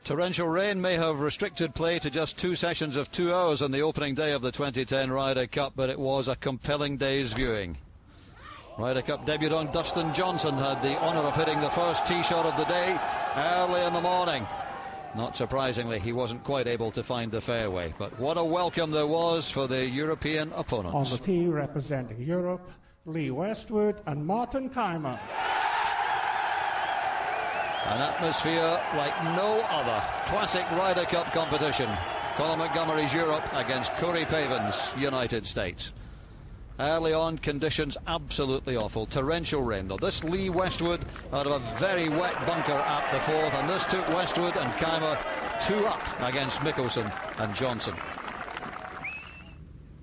Torrential rain may have restricted play to just 2 sessions of 2 hours on the opening day of the 2010 Ryder Cup, but it was a compelling day's viewing. Ryder Cup debutant Dustin Johnson had the honour of hitting the first tee shot of the day early in the morning. Not surprisingly, he wasn't quite able to find the fairway, but what a welcome there was for the European opponents. On the tee representing Europe, Lee Westwood and Martin Keimer. An atmosphere like no other. Classic Ryder Cup competition. Colin Montgomery's Europe against Corey Pavin's United States. Early on, conditions absolutely awful. Torrential rain, though. This Lee Westwood out of a very wet bunker at the fourth, and this took Westwood and Keimer 2 up against Mickelson and Johnson.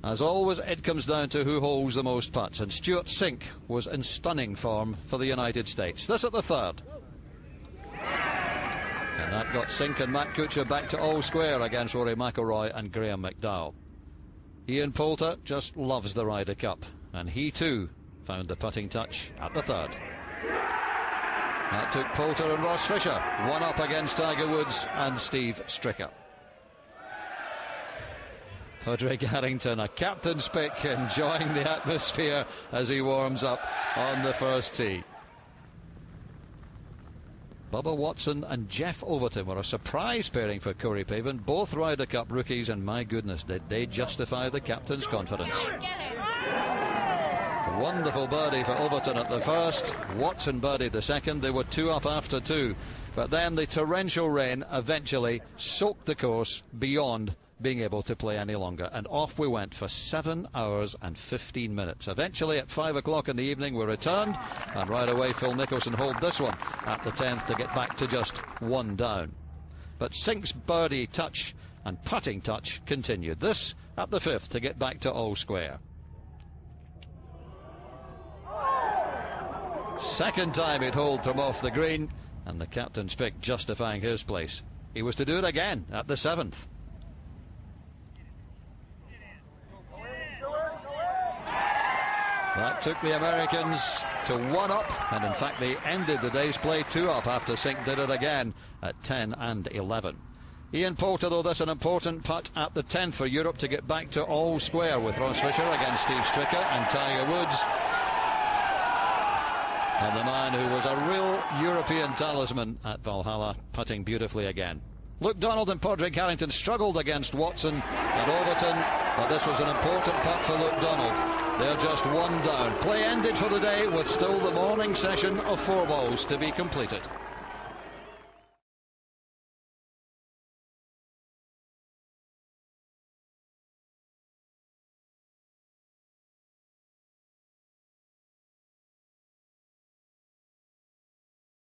As always, it comes down to who holds the most putts, and Stuart Sink was in stunning form for the United States. This at the third. And that got Sink and Matt Kuchar back to all square against Rory McIlroy and Graham McDowell. Ian Poulter just loves the Ryder Cup, and he too found the putting touch at the third. That took Poulter and Ross Fisher 1 up against Tiger Woods and Steve Stricker. Padraig Harrington, a captain's pick, enjoying the atmosphere as he warms up on the first tee. Bubba Watson and Jeff Overton were a surprise pairing for Corey Pavin, both Ryder Cup rookies, and my goodness, did they justify the captain's confidence. A wonderful birdie for Overton at the first, Watson birdied the second. They were 2 up after 2, but then the torrential rain eventually soaked the course beyond being able to play any longer, and off we went for 7 hours and 15 minutes. Eventually at 5 o'clock in the evening we returned, and right away Phil Mickelson holed this one at the 10th to get back to just 1 down. But Sink's birdie touch and putting touch continued, this at the 5th to get back to all square. Second time he'd holed from off the green, and the captain's pick justifying his place. He was to do it again at the 7th. That took the Americans to 1 up, and in fact they ended the day's play 2 up after Sink did it again at 10 and 11. Ian Poulter, though, this an important putt at the 10th for Europe to get back to all square with Ross Fisher against Steve Stricker and Tiger Woods. And the man who was a real European talisman at Valhalla, putting beautifully again. Luke Donald and Padraig Harrington struggled against Watson and Overton, but this was an important putt for Luke Donald. They're just 1 down. Play ended for the day with still the morning session of 4 balls to be completed.